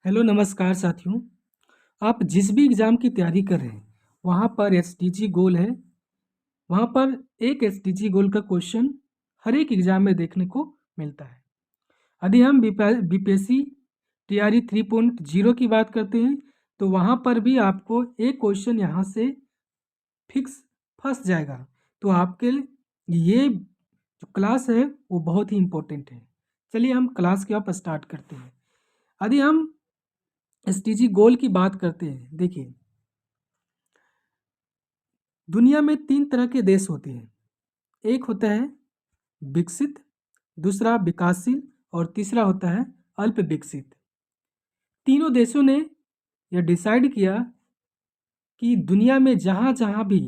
Hello नमस्कार साथियों। आप जिस भी एग्ज़ाम की तैयारी कर रहे हैं वहाँ पर एसटीजी गोल है। वहाँ पर एक एसटीजी गोल का क्वेश्चन हर एक एग्ज़ाम में देखने को मिलता है। यदि हम बीपीएससी टीआरई 3.0 की बात करते हैं तो वहाँ पर भी आपको एक क्वेश्चन यहाँ से फिक्स फंस जाएगा। तो आपके लिए ये जो क्लास है वो बहुत ही इम्पोर्टेंट है। चलिए हम क्लास के आप स्टार्ट करते हैं। यदि हम एसटीजी गोल की बात करते हैं, देखिए दुनिया में 3 तरह के देश होते हैं। एक होता है विकसित, दूसरा विकासशील और तीसरा होता है अल्प विकसित। तीनों देशों ने यह डिसाइड किया कि दुनिया में जहाँ जहाँ भी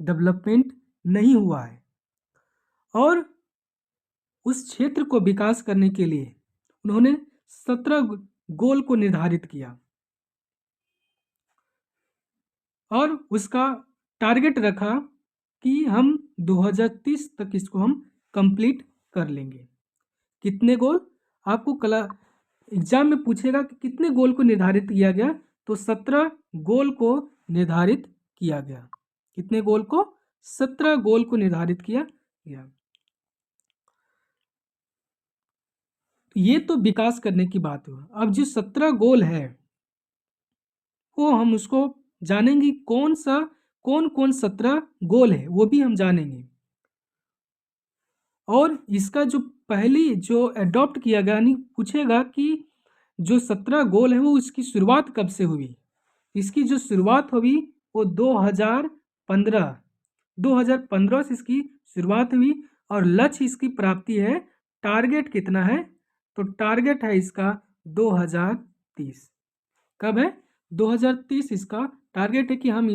डेवलपमेंट नहीं हुआ है और उस क्षेत्र को विकास करने के लिए उन्होंने 17 गोल को निर्धारित किया और उसका टारगेट रखा कि हम 2030 तक इसको हम कंप्लीट कर लेंगे। कितने गोल? आपको कला एग्जाम में पूछेगा कि कितने गोल को निर्धारित किया गया, तो 17 गोल को निर्धारित किया गया। कितने गोल को? 17 गोल को निर्धारित किया गया। ये तो विकास करने की बात हुआ। अब जो 17 गोल है वो हम उसको जानेंगे, कौन कौन 17 गोल है वो भी हम जानेंगे। और इसका जो पहली जो अडॉप्ट किया गया, यानी पूछेगा कि जो 17 गोल है वो इसकी शुरुआत कब से हुई। इसकी जो शुरुआत हुई वो 2015 से इसकी शुरुआत हुई और लक्ष्य इसकी प्राप्ति है। टारगेट कितना है? तो टारगेट है इसका 2030। कब है? 2030 इसका टारगेट है कि हम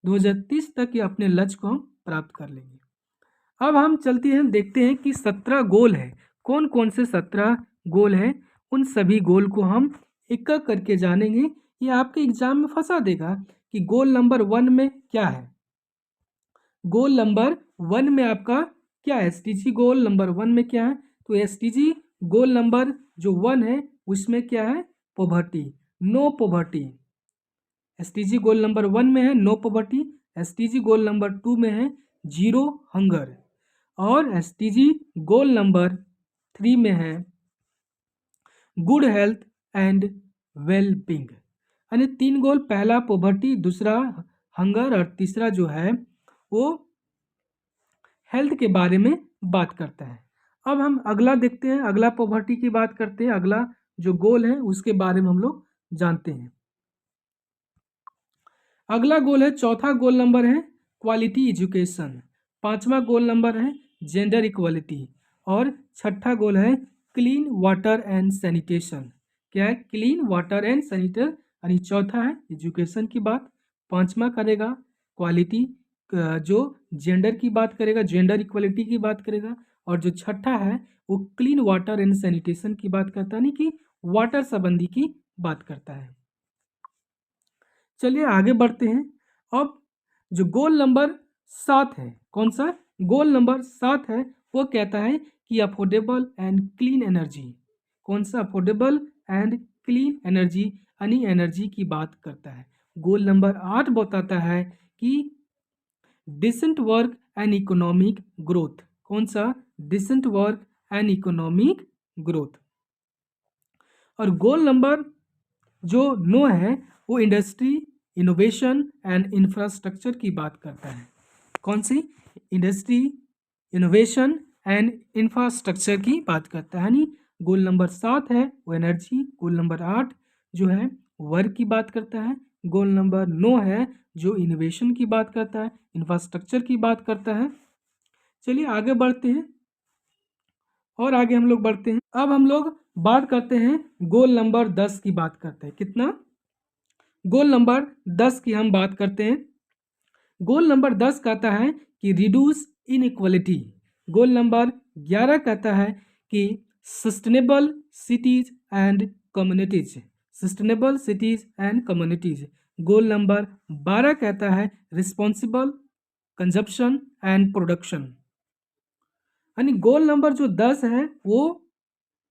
2030 तक ये अपने लक्ष्य को हम प्राप्त कर लेंगे। अब हम चलते हैं, देखते हैं कि 17 गोल है, कौन कौन से 17 गोल है। उन सभी गोल को हम एक एक करके जानेंगे। ये आपके एग्जाम में फंसा देगा कि गोल नंबर 1 में क्या है। गोल नंबर 1 में आपका क्या है? एसटीजी गोल नंबर 1 में क्या है? तो एसटीजी गोल नंबर जो 1 है उसमें क्या है? Poverty, no poverty. SDG goal number 1 में है no poverty. SDG goal number 2 में है जीरो हंगर। और एसटीजी गोल नंबर 3 में है good health and well being. यानी 3 गोल, पहला पॉवर्टी, दूसरा हंगर और तीसरा जो है वो हेल्थ के बारे में बात करता है। अब हम अगला देखते हैं, अगला पॉवर्टी की बात करते हैं। अगला जो गोल है उसके बारे में हम लोग जानते हैं। अगला गोल है, चौथा गोल नंबर है क्वालिटी एजुकेशन। पांचवा गोल नंबर है जेंडर इक्वलिटी। और छठा गोल है क्लीन वाटर एंड सैनिटेशन। क्या है? Clean water and senator. यानी चौथा है एजुकेशन की बात, पांचवा करेगा क्वालिटी, जो जेंडर की बात करेगा, जेंडर इक्वलिटी की बात करेगा। और जो छठा है वो क्लीन वाटर एंड सैनिटेशन की बात करता है, यानी कि वाटर संबंधी की बात करता है। चलिए आगे बढ़ते हैं। अब जो गोल नंबर 7 है, कौन सा? गोल नंबर 7 है वो कहता है कि अफोर्डेबल एंड क्लीन एनर्जी। कौन सा? अफोर्डेबल एंड क्लीन एनर्जी, यानी एनर्जी की बात करता है। गोल नंबर 8 बताता है कि decent work and economic growth. कौन सा? Decent work and economic growth. और गोल नंबर जो 9 है वो इंडस्ट्री, इनोवेशन एंड इंफ्रास्ट्रक्चर की बात करता है। कौन सी? इंडस्ट्री, इनोवेशन एंड इंफ्रास्ट्रक्चर की बात करता है। यानी गोल नंबर 7 है वो एनर्जी, गोल नंबर 8 जो है वर्क की बात करता है, गोल नंबर 9 है जो इनोवेशन की बात करता है, इंफ्रास्ट्रक्चर की बात करता है। चलिए आगे बढ़ते हैं और आगे हम लोग बढ़ते हैं। अब हम लोग बात करते हैं गोल नंबर 10 की बात करते हैं। कितना? गोल नंबर 10 की हम बात करते हैं। गोल नंबर 10 कहता है कि रिड्यूस इनइक्वालिटी। गोल नंबर 11 कहता है कि sustainable cities and communities, sustainable cities and communities. Goal number 12 कहता है रिस्पॉन्सिबल कंजप्शन एंड प्रोडक्शन। यानी गोल नंबर जो 10 है वो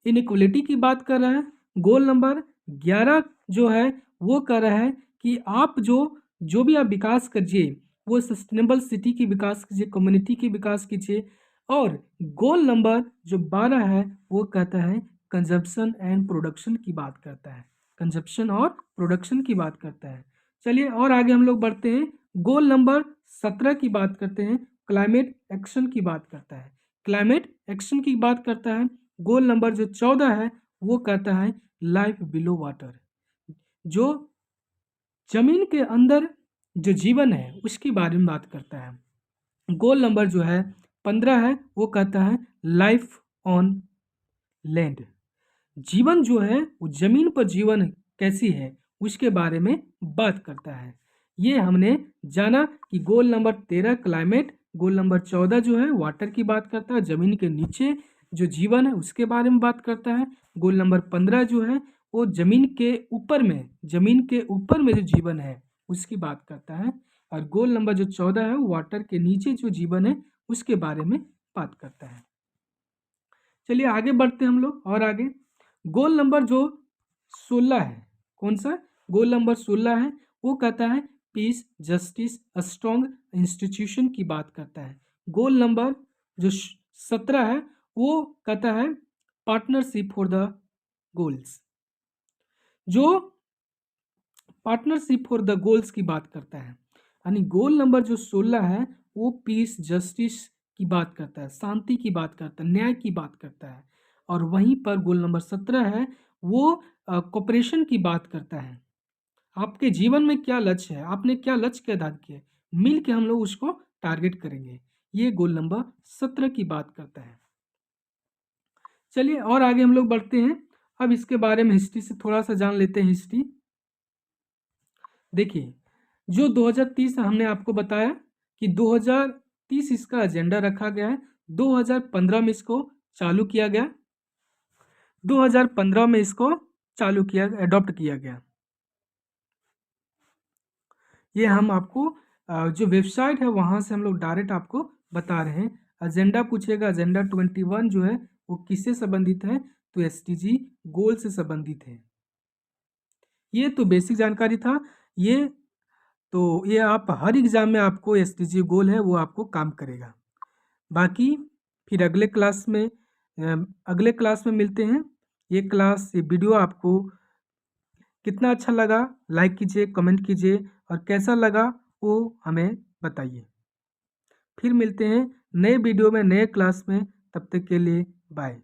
इनइक्वलिटी की बात कर रहा है, गोल नंबर 11 जो है वो कह रहा है कि आप जो भी आप विकास कीजिए वो सस्टेनेबल सिटी की विकास कीजिए, कम्युनिटी की विकास कीजिए। और गोल नंबर जो 12 है वो कहता है कंजप्शन एंड प्रोडक्शन की बात करता है, कंजप्शन और प्रोडक्शन की बात करता है। चलिए और आगे हम लोग बढ़ते हैं। गोल नंबर 17 की बात करते हैं, क्लाइमेट एक्शन की बात करता है, क्लाइमेट एक्शन की बात करता है। गोल नंबर जो 14 है वो कहता है लाइफ बिलो वाटर, जो जमीन के अंदर जो जीवन है उसके बारे में बात करता है। गोल नंबर जो है 15 है वो कहता है लाइफ ऑन लैंड, जीवन जो है वो जमीन पर जीवन कैसी है उसके बारे में बात करता है। ये हमने जाना कि goal number 13 climate, goal number 14 जो है वाटर की बात करता है, जमीन के नीचे जो जीवन है उसके बारे में बात करता है। गोल नंबर 15 जो है वो जमीन के ऊपर में, जमीन के ऊपर में जो जीवन है उसकी बात करता है। और गोल नंबर जो 14 है वो वाटर के नीचे जो जीवन है उसके बारे में बात करता है। चलिए आगे बढ़ते हैं हम लोग और आगे। गोल नंबर जो 16 है, कौन सा? गोल नंबर 16 है वो कहता है पीस, जस्टिस, स्ट्रॉन्ग इंस्टीट्यूशन की बात करता है। गोल नंबर जो 17 है वो कहता है पार्टनरशिप फॉर द गोल्स, जो पार्टनरशिप फॉर द गोल्स की बात करता है। यानी गोल नंबर जो 16 है वो पीस, जस्टिस की बात करता है, शांति की बात करता है, न्याय की बात करता है। और वहीं पर गोल नंबर 17 है वो कोऑपरेशन की बात करता है। आपके जीवन में क्या लक्ष्य है, आपने क्या लक्ष्य के आधार किया, मिल के हम लोग उसको टारगेट करेंगे। ये गोल नंबर 17 की बात करता है। चलिए और आगे हम लोग बढ़ते हैं। अब इसके बारे में हिस्ट्री से थोड़ा सा जान लेते हैं। हिस्ट्री देखिए, जो 2030 हमने आपको बताया कि 2030 इसका एजेंडा रखा गया है, 2015 में इसको चालू किया गया, 2015 में इसको चालू किया, अडॉप्ट किया गया। ये हम आपको जो वेबसाइट है वहाँ से हम लोग डायरेक्ट आपको बता रहे हैं। एजेंडा पूछेगा, एजेंडा 21 जो है वो किससे संबंधित है? तो एसडीजी गोल से संबंधित है। ये तो बेसिक जानकारी था। ये तो ये आप हर एग्ज़ाम में आपको एसडीजी गोल है वो आपको काम करेगा। बाकी फिर अगले क्लास में मिलते हैं। ये वीडियो आपको कितना अच्छा लगा लाइक कीजिए, कमेंट कीजिए और कैसा लगा वो हमें बताइए। फिर मिलते हैं नए वीडियो में, नए क्लास में। तब तक के लिए बाय।